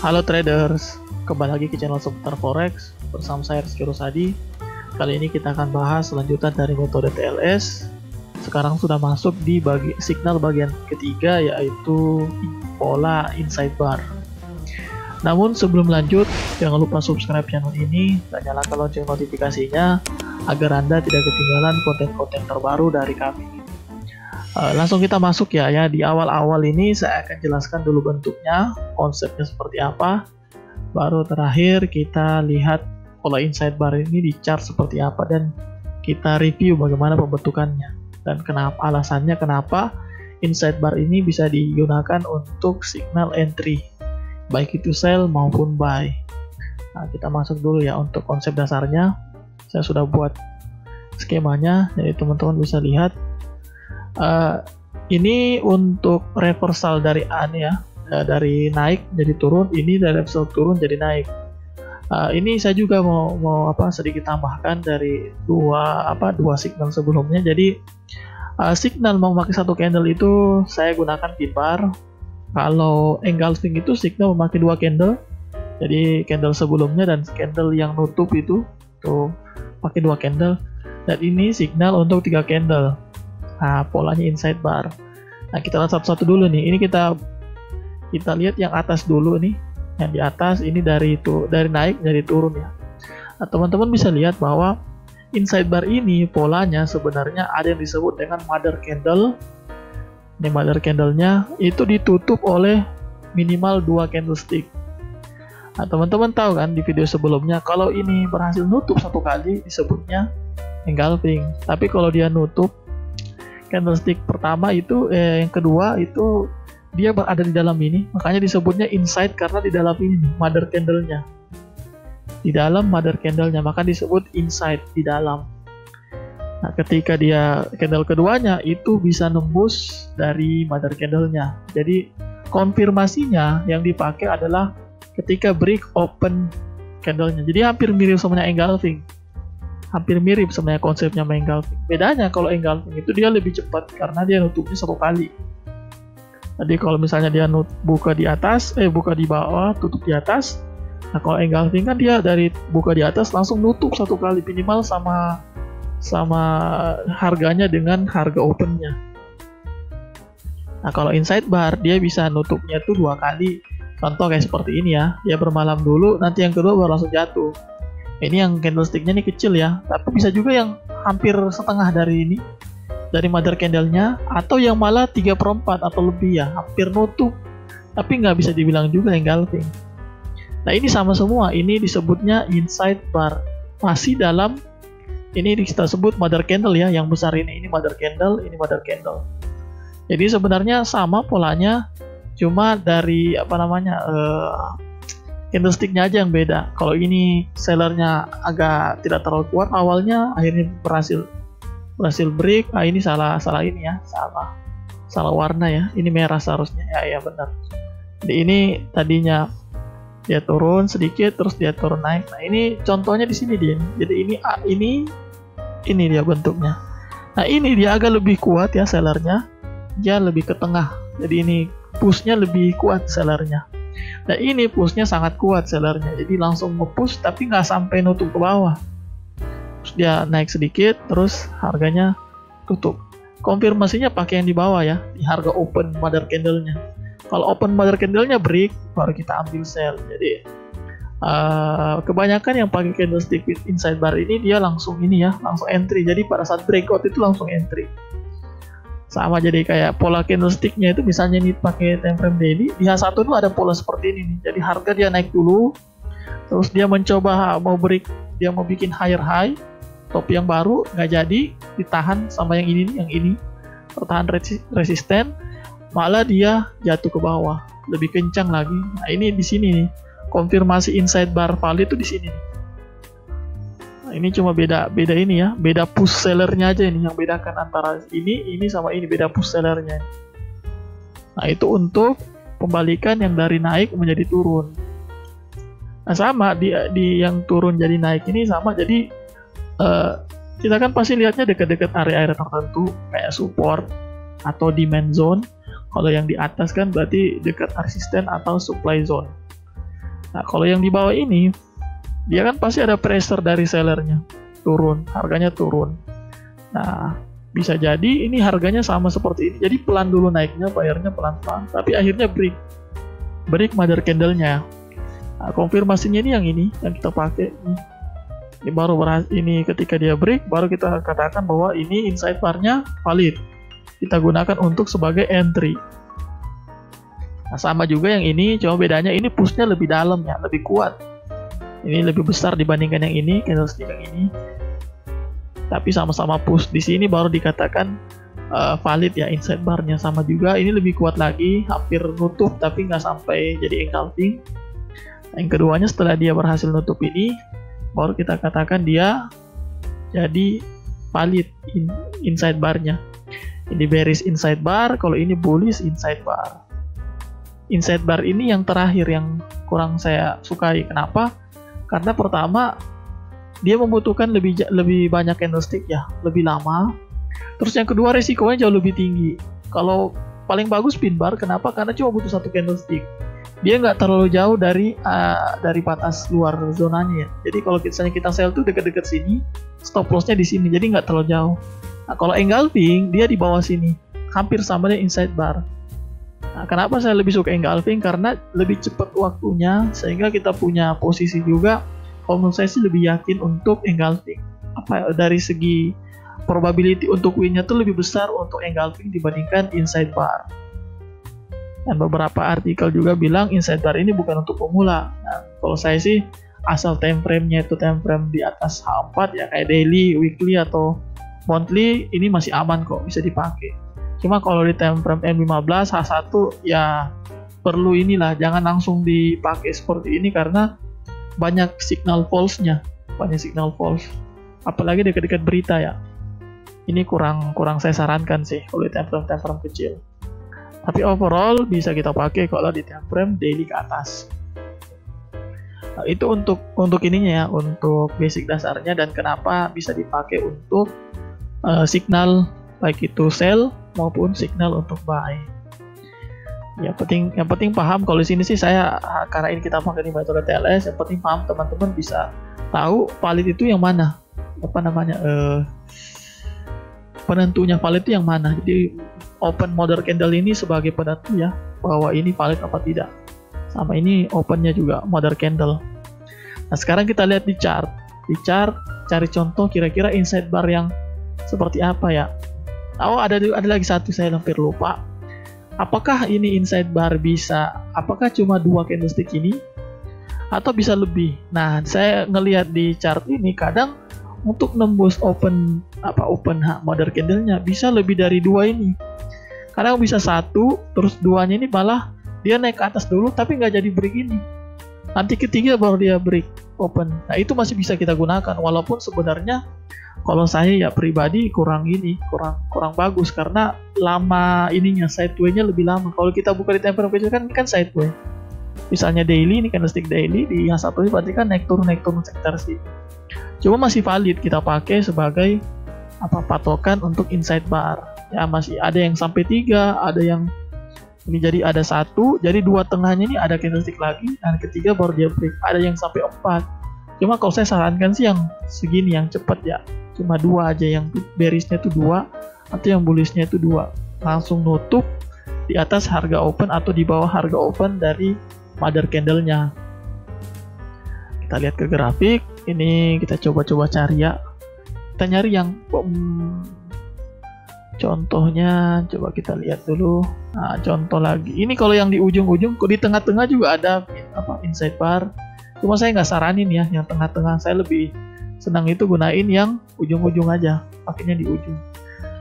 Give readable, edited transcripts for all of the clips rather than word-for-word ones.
Halo traders, kembali lagi ke channel seputar forex bersama saya Rizky Rusadi. Kali ini kita akan bahas lanjutan dari metode TLS. Sekarang sudah masuk di signal bagian ketiga, yaitu pola inside bar. Namun sebelum lanjut, jangan lupa subscribe channel ini dan nyalakan lonceng notifikasinya agar Anda tidak ketinggalan konten-konten terbaru dari kami. Langsung kita masuk ya. Di awal-awal ini saya akan jelaskan dulu bentuknya, konsepnya seperti apa. Baru terakhir kita lihat pola inside bar ini di chart seperti apa dan kita review bagaimana pembentukannya dan alasannya kenapa inside bar ini bisa digunakan untuk signal entry, baik itu sell maupun buy. Nah, kita masuk dulu ya untuk konsep dasarnya. Saya sudah buat skemanya, jadi teman-teman bisa lihat. Ini untuk reversal dari dari naik jadi turun, ini dari reversal turun jadi naik. Ini saya juga mau sedikit tambahkan dari dua signal sebelumnya. Jadi signal mau memakai satu candle itu saya gunakan pin bar. Kalau engulfing itu signal memakai dua candle. Jadi candle sebelumnya dan candle yang nutup itu tuh pakai dua candle. Dan ini signal untuk 3 candle. Nah, polanya inside bar. Nah, kita lihat satu-satu dulu nih. Ini kita lihat yang atas dulu nih. Yang di atas ini dari naik dari turun ya. Nah, teman-teman bisa lihat bahwa inside bar ini polanya sebenarnya ada yang disebut dengan mother candle. Ini mother candlenya itu ditutup oleh minimal 2 candlestick. Nah, teman-teman tahu kan di video sebelumnya kalau ini berhasil nutup satu kali disebutnya engulfing. Tapi kalau dia nutup candlestick pertama itu yang kedua itu dia berada di dalam ini, makanya disebutnya inside karena di dalam ini nih, mother candle-nya. Di dalam mother candle-nya, maka disebut inside, di dalam. Nah, ketika dia candle keduanya itu bisa nembus dari mother candle-nya. Jadi konfirmasinya yang dipakai adalah ketika break open candle-nya. Jadi hampir mirip sama engulfing. Hampir mirip sebenarnya konsepnya engulfing. Bedanya kalau engulfing itu dia lebih cepat karena dia nutupnya satu kali. Jadi kalau misalnya dia buka di atas, buka di bawah, tutup di atas. Nah, kalau engulfing kan dia dari buka di atas langsung nutup satu kali, minimal sama harganya dengan harga opennya. Nah, kalau inside bar dia bisa nutupnya tuh 2 kali. Contoh kayak seperti ini ya. Dia bermalam dulu, nanti yang kedua baru langsung jatuh. Ini yang candlesticknya ini kecil ya, tapi bisa juga yang hampir setengah dari ini, dari mother candle-nya, atau yang malah 3/4 atau lebih ya, hampir nutup, tapi nggak bisa dibilang juga engulfing. Nah, ini sama semua, ini disebutnya inside bar, masih dalam, ini kita sebut mother candle ya, yang besar ini mother candle, ini mother candle. Jadi sebenarnya sama polanya, cuma dari candlesticknya aja yang beda. Kalau ini sellernya agak tidak terlalu kuat awalnya, akhirnya berhasil break. Ini salah ini ya, salah warna ya. Ini merah seharusnya ya benar. Jadi ini tadinya dia turun sedikit terus dia turun naik. Nah, ini contohnya di sini dia. Jadi ini dia bentuknya. Nah, ini dia agak lebih kuat ya sellernya. Dia lebih ke tengah. Jadi ini pushnya lebih kuat sellernya. Nah, ini pushnya sangat kuat sellernya, jadi langsung nge-push tapi nggak sampai nutup ke bawah. Terus dia naik sedikit, terus harganya tutup. Konfirmasinya pakai yang di bawah ya, di harga open mother candle-nya. Kalau open mother candle-nya break, baru kita ambil sell. Jadi kebanyakan yang pakai candlestick inside bar ini dia langsung langsung entry. Jadi pada saat breakout itu langsung entry. Sama, jadi kayak pola candlesticknya itu misalnya ini pakai time frame daily, di H1 itu ada pola seperti ini nih. Jadi harga dia naik dulu, terus dia mencoba mau break, dia mau bikin higher high, top yang baru nggak jadi, ditahan sama yang ini tertahan resisten, malah dia jatuh ke bawah, lebih kencang lagi. Nah, ini di sini nih, konfirmasi inside bar valid itu di sini nih. Ini cuma beda ini ya, beda push sellernya aja ini yang bedakan antara ini sama ini, beda push sellernya. Nah, itu untuk pembalikan yang dari naik menjadi turun. Nah, sama di yang turun jadi naik ini sama. Jadi kita kan pasti lihatnya dekat-dekat area-area tertentu kayak support atau demand zone. Kalau yang di atas kan berarti dekat resisten atau supply zone. Nah, kalau yang di bawah ini, dia kan pasti ada pressure dari sellernya, turun, harganya turun. Nah, bisa jadi ini harganya sama seperti ini. Jadi pelan dulu naiknya, bayarnya pelan-pelan, tapi akhirnya break mother candle-nya. Nah, konfirmasinya ini yang kita pakai nih. Ini baru ini ketika dia break, baru kita katakan bahwa ini inside bar-nya valid. Kita gunakan untuk sebagai entry. Nah, sama juga yang ini, cuma bedanya ini push-nya lebih dalam ya, lebih kuat. Ini lebih besar dibandingkan yang ini, candlestick yang ini. Tapi sama-sama push. Di sini baru dikatakan valid ya, inside bar-nya sama juga. Ini lebih kuat lagi, hampir nutup tapi nggak sampai jadi engulfing. Nah, yang keduanya setelah dia berhasil nutup ini, baru kita katakan dia jadi valid inside bar-nya. Ini bearish inside bar, kalau ini bullish inside bar. Inside bar ini yang terakhir yang kurang saya sukai. Kenapa? Karena pertama, dia membutuhkan lebih banyak candlestick ya, lebih lama. Terus yang kedua, resikonya jauh lebih tinggi. Kalau paling bagus pin bar, kenapa? Karena cuma butuh satu candlestick. Dia nggak terlalu jauh dari batas luar zonanya ya. Jadi kalau misalnya kita sell tuh dekat-dekat sini, stop lossnya di sini, jadi nggak terlalu jauh. Nah, kalau engulfing, dia di bawah sini, hampir sama dengan inside bar. Nah, kenapa saya lebih suka engulfing? Karena lebih cepat waktunya, sehingga kita punya posisi juga. Kalau menurut saya sih lebih yakin untuk engulfing. Dari segi probability untuk win-nya tuh lebih besar untuk engulfing dibandingkan inside bar. Dan beberapa artikel juga bilang inside bar ini bukan untuk pemula. Nah, kalau saya sih asal time frame-nya itu time frame di atas H4 ya, kayak daily, weekly atau monthly, ini masih aman kok, bisa dipakai. Cuma kalau di time frame M15 H1 ya perlu inilah, jangan langsung dipakai seperti ini karena banyak signal false-nya, apalagi dekat-dekat berita ya. Ini kurang saya sarankan sih kalau di time frame kecil. Tapi overall bisa kita pakai kalau di time frame daily ke atas. Nah, itu untuk ininya ya, untuk basic dasarnya dan kenapa bisa dipakai untuk signal baik itu sell maupun signal untuk buy. Yang penting paham. Kalau di sini sih saya, karena ini kita pakai di metode TLS, yang penting paham teman-teman bisa tahu valid itu yang mana, penentunya valid itu yang mana. Jadi open mother candle ini sebagai penentu ya, bahwa ini valid apa tidak. Sama ini opennya juga mother candle. Nah, sekarang kita lihat di chart. Cari contoh kira-kira inside bar yang seperti apa ya. Oh, ada lagi satu, saya hampir lupa. Apakah ini inside bar bisa? Apakah cuma 2 candlestick ini? Atau bisa lebih? Nah, saya ngelihat di chart ini kadang untuk nembus open mother candle-nya bisa lebih dari 2 ini. Kadang bisa 1, terus 2-nya ini malah dia naik ke atas dulu tapi nggak jadi break ini. Nanti ketiga baru dia break open. Nah, itu masih bisa kita gunakan, walaupun sebenarnya kalau saya ya pribadi kurang bagus karena lama ininya, sideway-nya lebih lama. Kalau kita buka di time frame kecil kan sideway. Misalnya daily, ini candlestick daily di H1 ini berarti kan naik turun sekitar sini. Cuma masih valid kita pakai sebagai patokan untuk inside bar. Ya masih ada yang sampai 3, ada yang ini jadi ada 1, jadi 2 tengahnya ini ada candlestick lagi, dan ketiga baru dia break. Ada yang sampai 4. Cuma kalau saya sarankan sih yang segini, yang cepat ya. Cuma 2 aja, yang bearishnya itu 2 atau yang bullishnya itu 2. Langsung nutup di atas harga open atau di bawah harga open dari mother candle-nya. Kita lihat ke grafik. Ini kita coba cari ya. Kita nyari yang contohnya, coba kita lihat dulu. Nah, contoh lagi. Ini kalau yang di ujung-ujung, di tengah-tengah juga ada inside bar. Cuma saya nggak saranin ya yang tengah-tengah. Saya lebih senang itu gunain yang ujung-ujung aja, pakainya di ujung.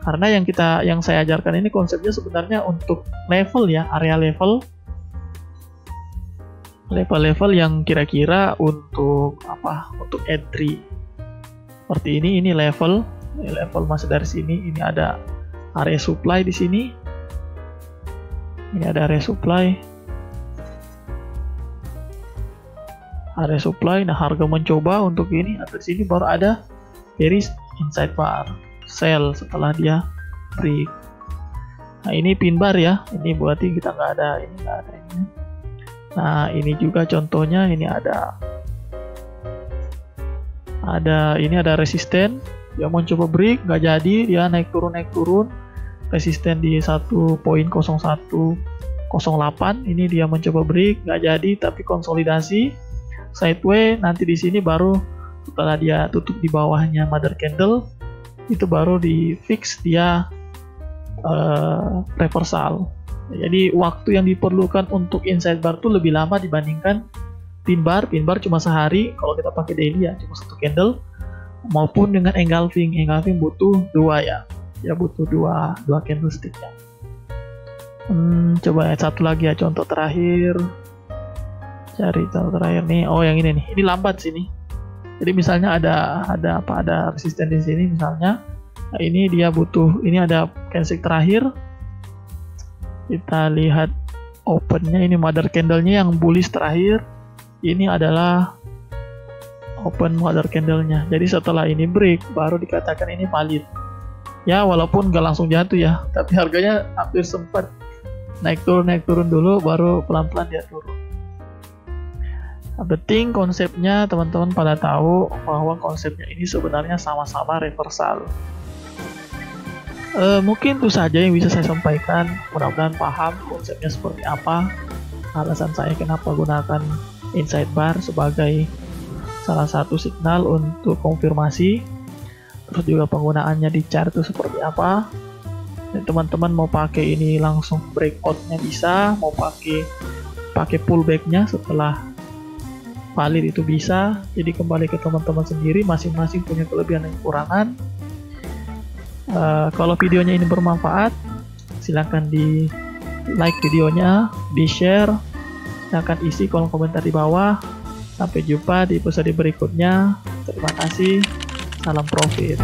Karena yang saya ajarkan ini konsepnya sebenarnya untuk level ya, area level yang kira-kira untuk untuk entry. Seperti ini level masih dari sini. Ini ada area supply di sini. Ini ada area supply. Nah, harga mencoba untuk ini, atau di sini baru ada bearish inside bar, sell setelah dia break. Nah, ini pin bar ya. Ini berarti kita nggak ada ini. Nah, ini juga contohnya, ini ini ada resisten, dia mau coba break nggak jadi, dia naik turun, resisten di 1.0108, ini dia mencoba break nggak jadi, tapi konsolidasi sideways. Nanti di sini baru setelah dia tutup di bawahnya mother candle, itu baru di fix dia reversal. Jadi waktu yang diperlukan untuk inside bar itu lebih lama dibandingkan pin bar. Pin bar cuma sehari kalau kita pakai daily ya, cuma satu candle. Maupun dengan engulfing butuh dua ya, butuh dua candlestick ya. Coba satu lagi ya, contoh terakhir. Cari contoh terakhir nih. Oh, yang ini nih. Ini lambat sini. Jadi misalnya ada resisten di sini misalnya. Nah, ini dia butuh, ini ada candlestick terakhir. Kita lihat opennya, ini mother candle-nya yang bullish terakhir. Ini adalah open mother candle-nya. Jadi setelah ini break baru dikatakan ini valid. Ya, walaupun nggak langsung jatuh ya, tapi harganya hampir sempat naik turun dulu, baru pelan-pelan dia turun. Nah, penting konsepnya teman-teman pada tahu bahwa konsepnya ini sebenarnya sama-sama reversal. Mungkin itu saja yang bisa saya sampaikan. Mudah-mudahan paham konsepnya seperti apa, alasan saya kenapa gunakan inside bar sebagai salah satu signal untuk konfirmasi, terus juga penggunaannya di chart itu seperti apa. Dan teman-teman mau pakai ini langsung breakoutnya bisa, mau pakai pullbacknya setelah valid itu bisa. Jadi kembali ke teman-teman sendiri, masing-masing punya kelebihan dan kekurangan. Kalau videonya ini bermanfaat, silahkan di like videonya, di share, silahkan isi kolom komentar di bawah. Sampai jumpa di episode berikutnya. Terima kasih, salam profit.